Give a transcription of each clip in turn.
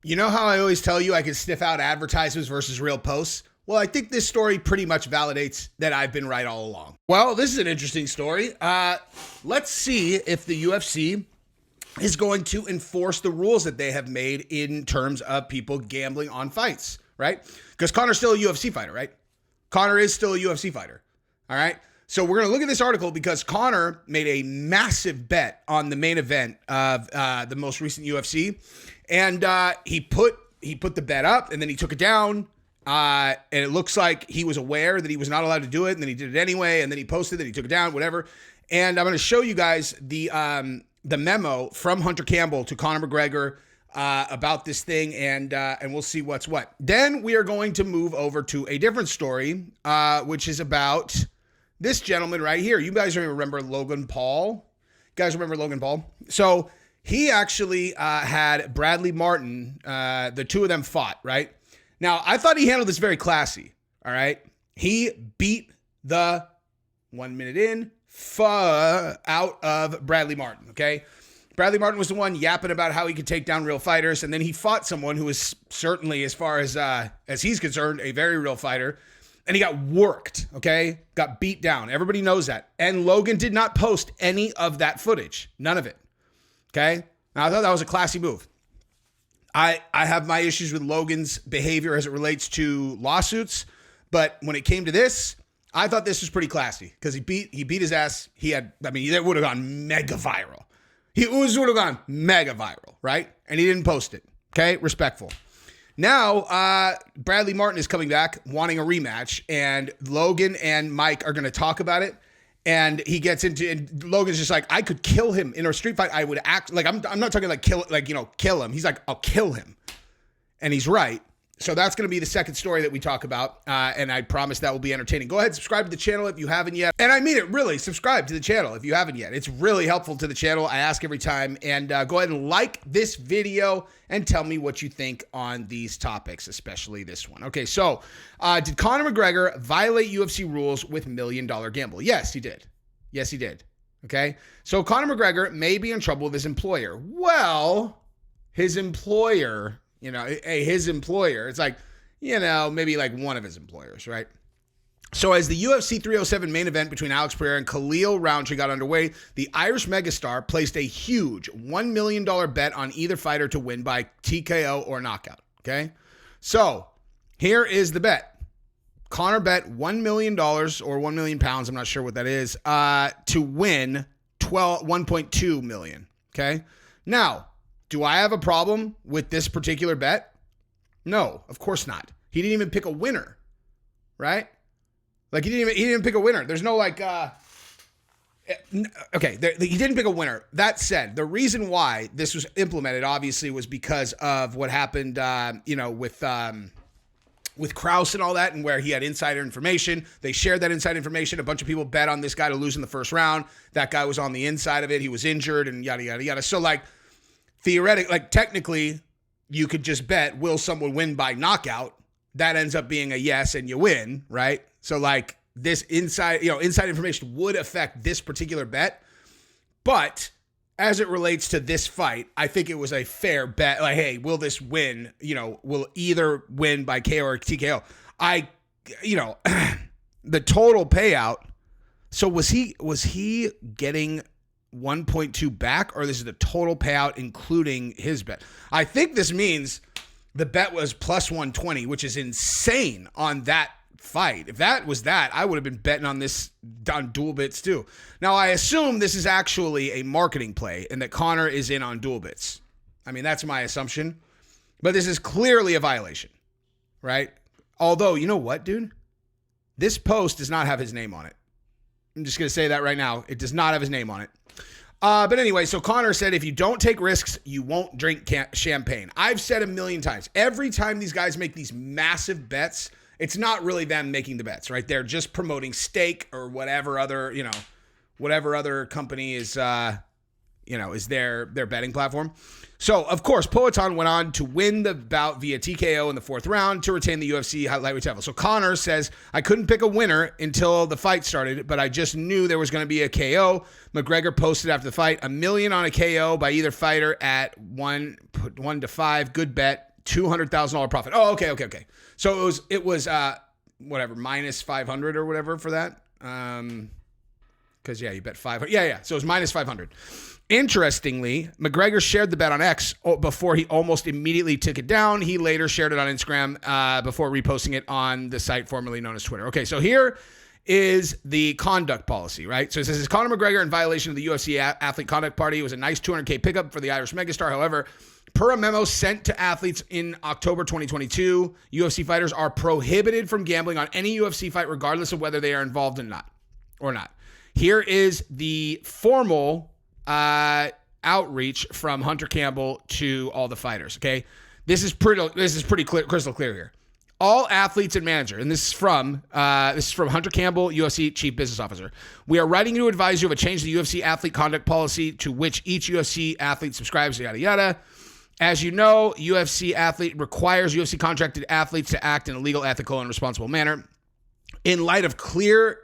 You know how I always tell you I can sniff out advertisements versus real posts? Well, I think this story pretty much validates that I've been right all along. Well, this is an interesting story. Let's see if the UFC is going to enforce the rules that they have made in terms of people gambling on fights, right? Because Conor's still a UFC fighter, right? Conor is still a UFC fighter, all right? So we're going to look at this article because Conor made a massive bet on the main event of the most recent UFC. And he put the bet up and then he took it down. And it looks like he was aware that he was not allowed to do it. And then he did it anyway. And then he posted that he took it down, whatever. And I'm going to show you guys the memo from Hunter Campbell to Conor McGregor about this thing. And we'll see what's what. Then we are going to move over to a different story, which is about this gentleman right here. You guys remember Logan Paul? You guys remember Logan Paul? So he actually had Bradley Martyn. The two of them fought, right? Now, I thought he handled this very classy, all right? He beat the 1 minute in out of Bradley Martyn, okay? Bradley Martyn was the one yapping about how he could take down real fighters, and then he fought someone who is certainly, as far as he's concerned, a very real fighter, and he got worked, okay? Got beat down. Everybody knows that. And Logan did not post any of that footage. None of it. Okay. Now, I thought that was a classy move. I have my issues with Logan's behavior as it relates to lawsuits, but when it came to this, I thought this was pretty classy because he beat his ass. It would have gone mega viral. Would have gone mega viral, right? And he didn't post it. Okay. Respectful. Now, Bradley Martyn is coming back wanting a rematch, and Logan and Mike are going to talk about it. And he gets into, and Logan's just like, I could kill him in a street fight. I would act like, I'm not talking like kill him. He's like, I'll kill him. And he's right. So that's going to be the second story that we talk about. And I promise that will be entertaining. Go ahead and subscribe to the channel if you haven't yet. And I mean it, really, subscribe to the channel if you haven't yet. It's really helpful to the channel. I ask every time. And go ahead and like this video and tell me what you think on these topics, especially this one. Okay, so did Conor McGregor violate UFC rules with $1 million gamble? Yes, he did. Yes, he did. Okay, so Conor McGregor may be in trouble with his employer. Well, his employer... his employer, it's like, maybe like one of his employers, right? So as the UFC 307 main event between Alex Pereira and Khalil Roundtree got underway, the Irish megastar placed a huge $1 million bet on either fighter to win by TKO or knockout, okay? So here is the bet. Conor bet $1 million or 1 million pounds, I'm not sure what that is, to win 1.2 million, okay? Now, do I have a problem with this particular bet? No, of course not. He didn't even pick a winner, right? Like he didn't even pick a winner. There's no like, he didn't pick a winner. That said, the reason why this was implemented obviously was because of what happened, with Krause and all that, and where he had insider information. They shared that inside information. A bunch of people bet on this guy to lose in the first round. That guy was on the inside of it. He was injured and yada, yada, yada. So like, theoretically, like technically, you could just bet, will someone win by knockout? That ends up being a yes and you win, right? So like this inside information would affect this particular bet. But as it relates to this fight, I think it was a fair bet. Like, hey, will this win? Will either win by KO or TKO? The total payout. So was he getting 1.2 back, or this is the total payout including his bet? I think this means the bet was plus 120, which is insane on that fight. If that was that, I would have been betting on this on dual bits too. Now, I assume this is actually a marketing play and that Conor is in on dual bits. I mean, that's my assumption. But this is clearly a violation, right? Although, you know what, dude? This post does not have his name on it. I'm just going to say that right now. It does not have his name on it. But anyway, so Conor said, if you don't take risks, you won't drink champagne. I've said a million times, every time these guys make these massive bets, it's not really them making the bets, right? They're just promoting Stake or whatever other company is, is their betting platform. So, of course, Poatan went on to win the bout via TKO in the fourth round to retain the UFC lightweight title. So Conor says, I couldn't pick a winner until the fight started, but I just knew there was going to be a KO. McGregor posted after the fight, $1 million on a KO by either fighter at 1 to 5. Good bet. $200,000 profit. Oh, okay. So it was whatever, minus 500 or whatever for that. Because you bet 500. Yeah. So it was minus 500. Interestingly, McGregor shared the bet on X before he almost immediately took it down. He later shared it on Instagram before reposting it on the site formerly known as Twitter. Okay, so here is the conduct policy, right? So it says, is Conor McGregor in violation of the UFC athlete conduct party? It was a nice $200K pickup for the Irish megastar. However, per a memo sent to athletes in October 2022, UFC fighters are prohibited from gambling on any UFC fight regardless of whether they are involved or not. Here is the formal outreach from Hunter Campbell to all the fighters. Okay, this is pretty clear, crystal clear here. All athletes and manager, and this is from Hunter Campbell, UFC Chief Business Officer. We are writing to advise you of a change to the UFC athlete conduct policy to which each UFC athlete subscribes. Yada yada. As you know, UFC athlete requires UFC contracted athletes to act in a legal, ethical, and responsible manner. In light of clear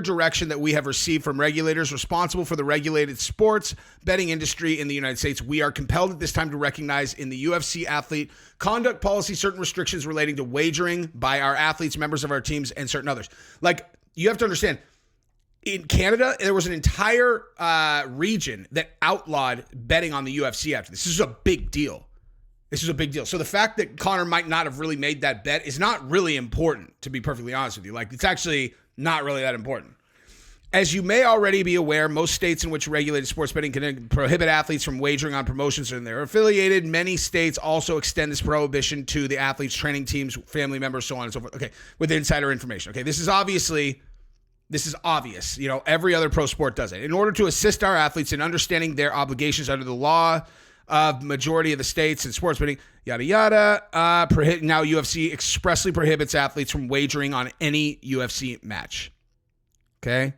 direction that we have received from regulators responsible for the regulated sports betting industry in the United States, we are compelled at this time to recognize in the UFC athlete conduct policy certain restrictions relating to wagering by our athletes, members of our teams, and certain others. Like, you have to understand, in Canada, there was an entire region that outlawed betting on the UFC after this. This is a big deal. So the fact that Conor might not have really made that bet is not really important, to be perfectly honest with you. Like, it's actually not really that important. As you may already be aware, most states in which regulated sports betting can prohibit athletes from wagering on promotions and they're affiliated. Many states also extend this prohibition to the athletes, training teams, family members, so on and so forth. Okay, with insider information. Okay, this is obvious. You know, every other pro sport does it. In order to assist our athletes in understanding their obligations under the law of majority of the states and sports betting, yada, yada. Now UFC expressly prohibits athletes from wagering on any UFC match. Okay?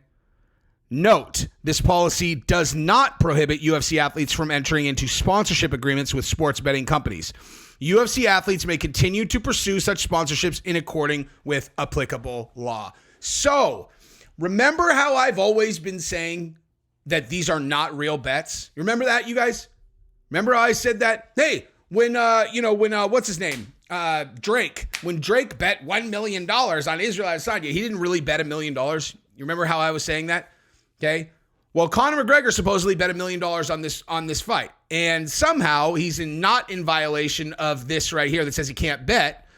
Note, this policy does not prohibit UFC athletes from entering into sponsorship agreements with sports betting companies. UFC athletes may continue to pursue such sponsorships in accordance with applicable law. So, remember how I've always been saying that these are not real bets? Remember that, you guys? Remember how I said that? Hey, when what's his name? Drake. When Drake bet $1 million on Israel Adesanya, he didn't really bet $1 million. You remember how I was saying that? Okay. Well, Conor McGregor supposedly bet $1 million on this fight. And somehow he's not in violation of this right here that says he can't bet.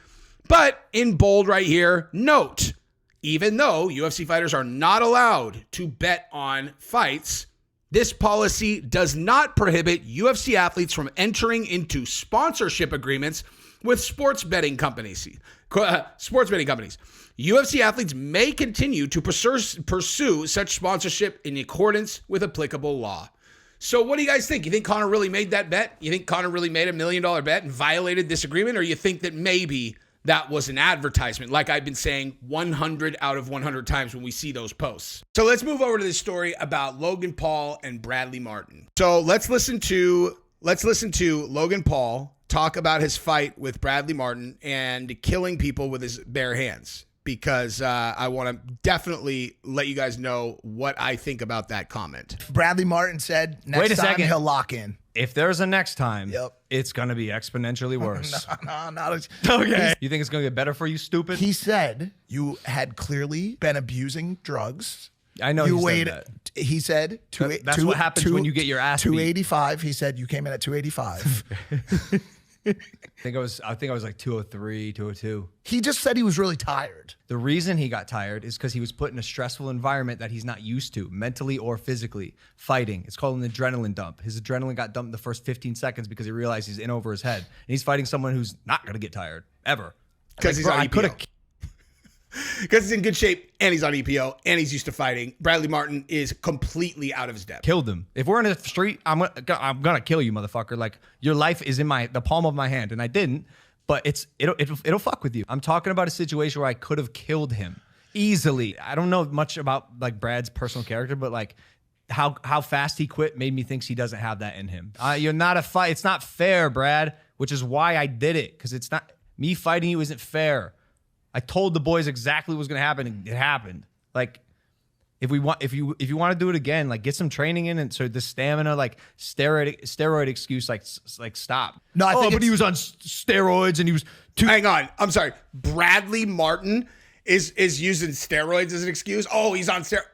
But in bold right here, note, even though UFC fighters are not allowed to bet on fights, this policy does not prohibit UFC athletes from entering into sponsorship agreements with sports betting companies. UFC athletes may continue to pursue such sponsorship in accordance with applicable law. So what do you guys think? You think Conor really made that bet? You think Conor really made $1 million bet and violated this agreement? Or you think that maybe that was an advertisement, like I've been saying 100 out of 100 times when we see those posts? So let's move over to this story about Logan Paul and Bradley Martyn. So let's listen to Logan Paul talk about his fight with Bradley Martyn and killing people with his bare hands, because I want to definitely let you guys know what I think about that comment. Bradley Martyn said next time he'll lock in. If there's a next time, it's going to be exponentially worse. No, not okay. You think it's going to get better for you, stupid? He said you had clearly been abusing drugs. I know you weighed. He said that's what happens when you get your ass beat. 285. He said you came in at 285. I think I was like 203, 202. He just said he was really tired. The reason he got tired is because he was put in a stressful environment that he's not used to, mentally or physically. Fighting. It's called an adrenaline dump. His adrenaline got dumped in the first 15 seconds because he realized he's in over his head. And he's fighting someone who's not going to get tired, ever. Because he's on EPO. Because he's in good shape, and he's on EPO, and he's used to fighting. Bradley Martyn is completely out of his depth. Killed him. If we're in the street, I'm gonna kill you, motherfucker. Like, your life is in the palm of my hand, and I didn't. But it'll fuck with you. I'm talking about a situation where I could have killed him easily. I don't know much about like Brad's personal character, but like how fast he quit made me think he doesn't have that in him. You're not a fight. It's not fair, Brad. Which is why I did it, because it's not me fighting you isn't fair. I told the boys exactly what was going to happen, and it happened. Like, If you want to do it again, like get some training in, and so the stamina, like steroid excuse, like stop. No, I think but he was on steroids and he was too. Hang on, I'm sorry. Bradley Martyn is using steroids as an excuse. Oh, he's on steroids.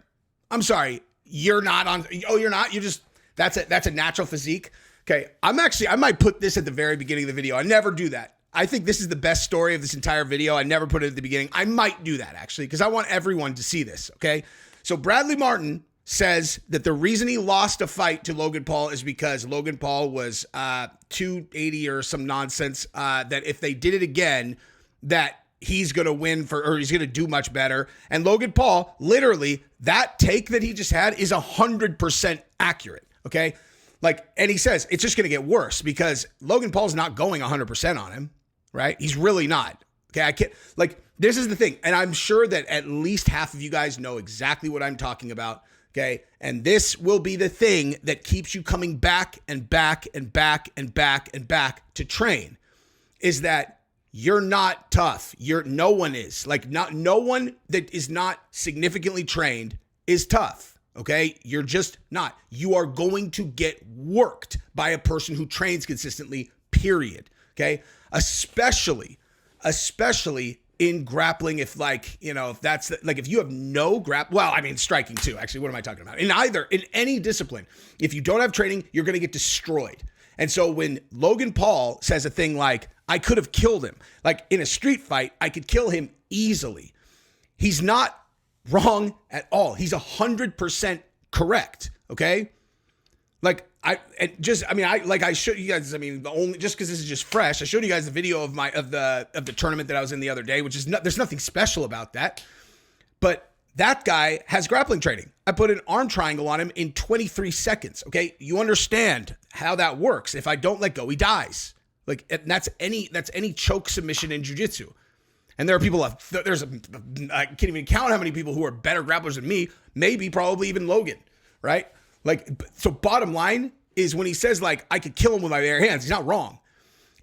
I'm sorry, you're not on. Oh, you're not. You just that's a natural physique. Okay, I might put this at the very beginning of the video. I never do that. I think this is the best story of this entire video. I never put it at the beginning. I might do that actually because I want everyone to see this. Okay. So Bradley Martyn says that the reason he lost a fight to Logan Paul is because Logan Paul was 280 or some nonsense, that if they did it again, that he's going to win or he's going to do much better. And Logan Paul, literally, that take that he just had is 100% accurate. Okay. Like, and he says it's just going to get worse because Logan Paul's not going 100% on him, right? He's really not. Okay. I can't, like, this is the thing. And I'm sure that at least half of you guys know exactly what I'm talking about. Okay. And this will be the thing that keeps you coming back and back and back and back and back to train, is that you're not tough. No one is. Like, no one that is not significantly trained is tough. Okay. You're just not. You are going to get worked by a person who trains consistently, period. Okay. Especially in grappling, if if you have no striking too, actually, what am I talking about? In any discipline, if you don't have training, you're going to get destroyed. And so when Logan Paul says a thing like, I could have killed him, like in a street fight, I could kill him easily. He's not wrong at all. He's 100% correct. Okay. I showed you guys, just because this is just fresh, I showed you guys the video of the tournament that I was in the other day, which is there's nothing special about that. But that guy has grappling training. I put an arm triangle on him in 23 seconds. Okay. You understand how that works. If I don't let go, he dies. That's any choke submission in jiu-jitsu. And there are people, I can't even count how many people who are better grapplers than me, probably even Logan, right? So bottom line is when he says I could kill him with my bare hands, he's not wrong.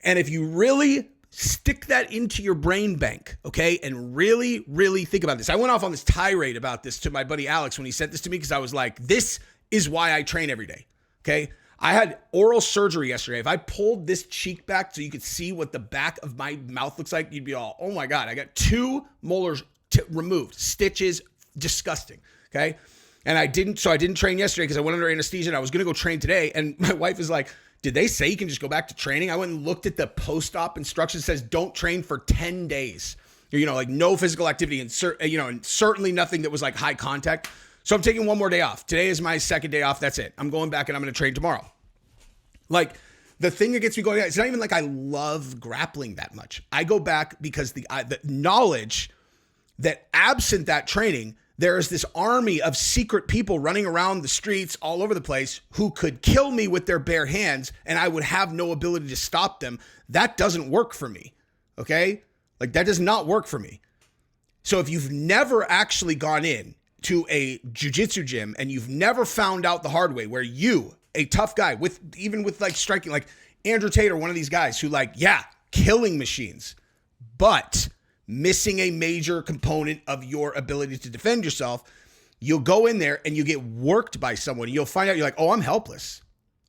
And if you really stick that into your brain bank, okay, and really, really think about this. I went off on this tirade about this to my buddy Alex when he sent this to me because I was like, this is why I train every day, okay? I had oral surgery yesterday. If I pulled this cheek back so you could see what the back of my mouth looks like, you'd be all, oh my God, I got 2 molars removed, stitches, disgusting, okay? And I didn't train yesterday because I went under anesthesia and I was going to go train today. And my wife is like, did they say you can just go back to training? I went and looked at the post-op instructions. It says don't train for 10 days. No physical activity and certainly nothing that was high contact. So I'm taking 1 more day off. Today is my 2nd day off. That's it. I'm going back and I'm going to train tomorrow. The thing that gets me going, it's not even I love grappling that much. I go back because the knowledge that absent that training, there is this army of secret people running around the streets all over the place who could kill me with their bare hands and I would have no ability to stop them. That doesn't work for me. Okay? That does not work for me. So if you've never actually gone in to a jiu-jitsu gym and you've never found out the hard way where you, a tough guy with striking, like Andrew Tate or one of these guys who killing machines, but missing a major component of your ability to defend yourself, you'll go in there and you get worked by someone. You'll find out you're like, oh, I'm helpless.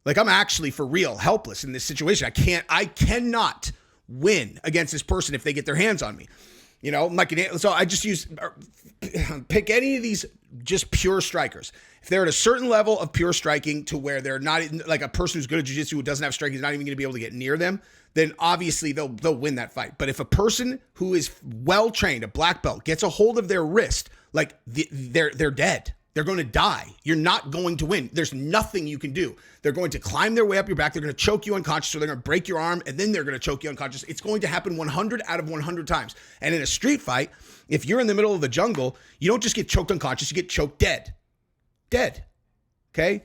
I'm actually for real helpless in this situation. I cannot win against this person if they get their hands on me. So I just pick any of these just pure strikers. If they're at a certain level of pure striking to where they're not a person who's good at jiu-jitsu who doesn't have striking is not even going to be able to get near them, then obviously they'll win that fight. But if a person who is well trained, a black belt, gets a hold of their wrist, they're dead. They're going to die. You're not going to win. There's nothing you can do. They're going to climb their way up your back. They're going to choke you unconscious, or they're going to break your arm, and then they're going to choke you unconscious. It's going to happen 100 out of 100 times. And in a street fight, if you're in the middle of the jungle, you don't just get choked unconscious, you get choked dead. Dead. Okay?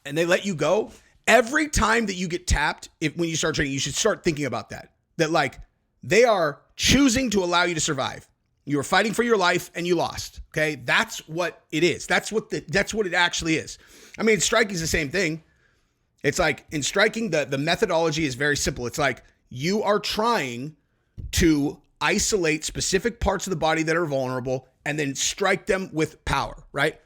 And they let you go. Every time that you get tapped, when you start training, you should start thinking about that. That they are choosing to allow you to survive. You were fighting for your life and you lost. Okay. That's what it is. That's what it actually is. Striking is the same thing. It's in striking, the methodology is very simple. It's you are trying to isolate specific parts of the body that are vulnerable and then strike them with power, right?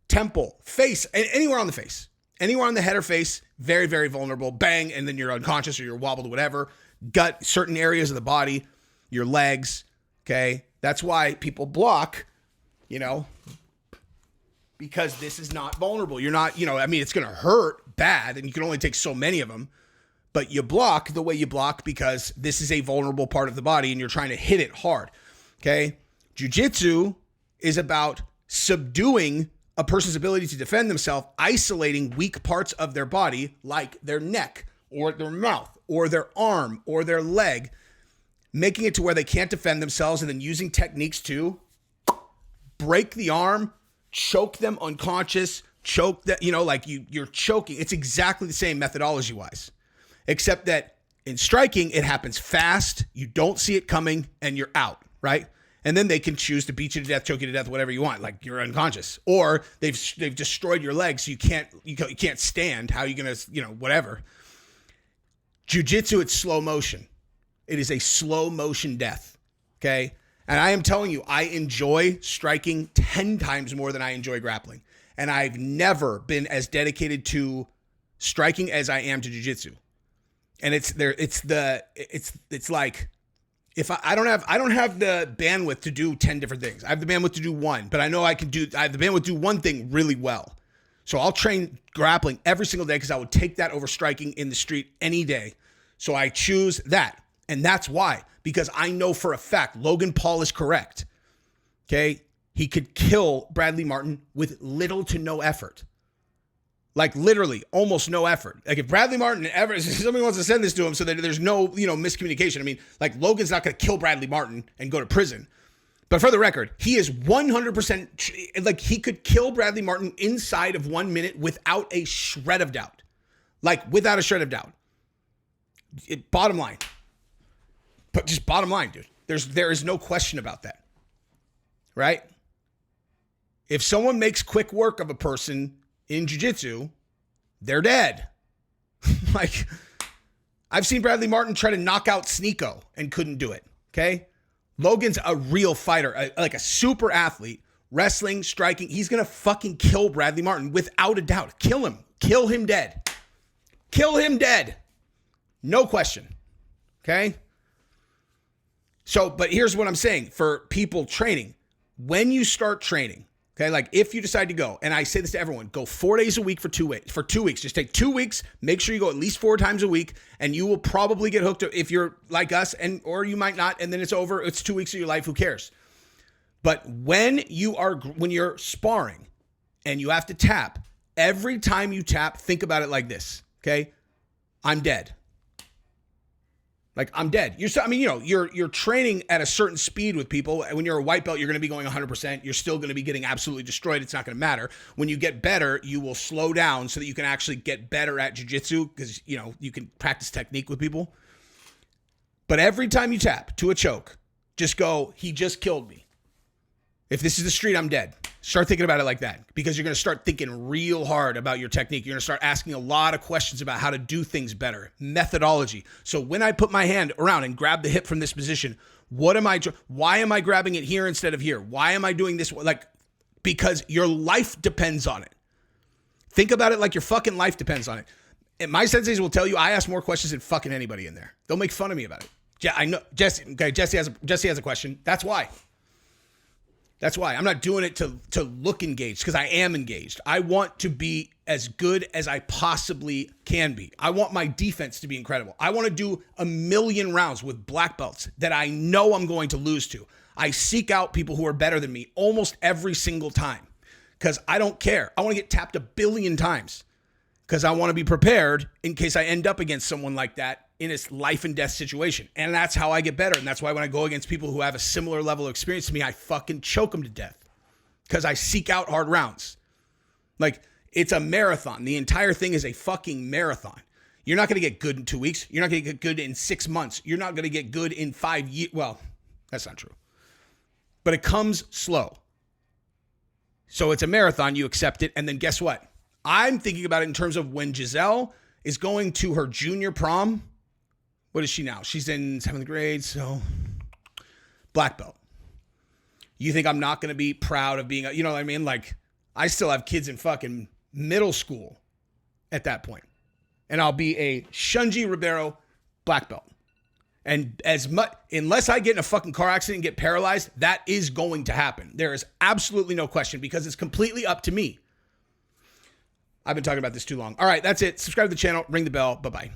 Temple, face, anywhere on the face, anywhere on the head or face, very, very vulnerable. Bang, and then you're unconscious or you're wobbled, whatever. Gut, certain areas of the body, your legs, okay? That's why people block, because this is not vulnerable. You're not, it's going to hurt bad, and you can only take so many of them. But you block the way you block because this is a vulnerable part of the body and you're trying to hit it hard, okay? Jiu-jitsu is about subduing a person's ability to defend themselves, isolating weak parts of their body like their neck or their mouth or their arm or their leg, making it to where they can't defend themselves, and then using techniques to break the arm, choke them unconscious, choke that, you're choking. It's exactly the same methodology-wise. Except that in striking, it happens fast, you don't see it coming, and you're out, right? And then they can choose to beat you to death, choke you to death, whatever you want, like you're unconscious. Or they've destroyed your legs, so you can't stand. How are you gonna, whatever. Jiu-jitsu, it's slow motion. It is a slow motion death, okay? And I am telling you, I enjoy striking 10 times more than I enjoy grappling. And I've never been as dedicated to striking as I am to jiu-jitsu. And it's like, if I don't have the bandwidth to do 10 different things. I have the bandwidth to do one, but I know I have the bandwidth to do one thing really well. So I'll train grappling every single day because I would take that over striking in the street any day. So I choose that. And that's why, because I know for a fact Logan Paul is correct. Okay? He could kill Bradley Martyn with little to no effort. Like literally almost no effort. Like if Bradley Martyn ever, somebody wants to send this to him so that there's no, miscommunication. I mean, like Logan's not going to kill Bradley Martyn and go to prison. But for the record, he is 100%, like he could kill Bradley Martyn inside of 1 minute without a shred of doubt. Like without a shred of doubt. Bottom line. But just bottom line, dude. There is no question about that. Right? If someone makes quick work of a person in jiu-jitsu, they're dead. Like, I've seen Bradley Martyn try to knock out Sneeko and couldn't do it, okay? Logan's a real fighter, like a super athlete, wrestling, striking. He's going to fucking kill Bradley Martyn without a doubt. Kill him. Kill him dead. Kill him dead. No question, okay? So, but here's what I'm saying for people training. When you start training, okay, like if you decide to go, and I say this to everyone, go 4 days a week for 2 weeks. For 2 weeks, just take 2 weeks. Make sure you go at least 4 times a week, and you will probably get hooked if you're like us, or you might not, and then it's over. It's 2 weeks of your life. Who cares? But when you're sparring and you have to tap, every time you tap, think about it like this. Okay, I'm dead. Like, I'm dead. You're training at a certain speed with people. When you're a white belt, you're going to be going 100%. You're still going to be getting absolutely destroyed. It's not going to matter. When you get better, you will slow down so that you can actually get better at jiu-jitsu because, you can practice technique with people. But every time you tap to a choke, just go, he just killed me. If this is the street, I'm dead. Start thinking about it like that because you're going to start thinking real hard about your technique. You're going to start asking a lot of questions about how to do things better, methodology. So when I put my hand around and grab the hip from this position, why am I grabbing it here instead of here? Why am I doing this? Because your life depends on it. Think about it like your fucking life depends on it. And my senseis will tell you I ask more questions than fucking anybody in there. They'll make fun of me about it. Yeah, I know. Jesse has a question. That's why. I'm not doing it to look engaged because I am engaged. I want to be as good as I possibly can be. I want my defense to be incredible. I want to do 1,000,000 rounds with black belts that I know I'm going to lose to. I seek out people who are better than me almost every single time because I don't care. I want to get tapped 1,000,000,000 times because I want to be prepared in case I end up against someone like that in a life and death situation. And that's how I get better. And that's why when I go against people who have a similar level of experience to me, I fucking choke them to death because I seek out hard rounds. Like, it's a marathon. The entire thing is a fucking marathon. You're not going to get good in 2 weeks. You're not going to get good in 6 months. You're not going to get good in 5 years. Well, that's not true. But it comes slow. So it's a marathon. You accept it. And then guess what? I'm thinking about it in terms of when Giselle is going to her junior prom. What is she now? She's in 7th grade, so black belt. You think I'm not going to be proud of being, you know what I mean? Like, I still have kids in fucking middle school at that point. And I'll be a Shunji Ribeiro black belt. And unless I get in a fucking car accident and get paralyzed, that is going to happen. There is absolutely no question because it's completely up to me. I've been talking about this too long. All right, that's it. Subscribe to the channel, ring the bell. Bye-bye.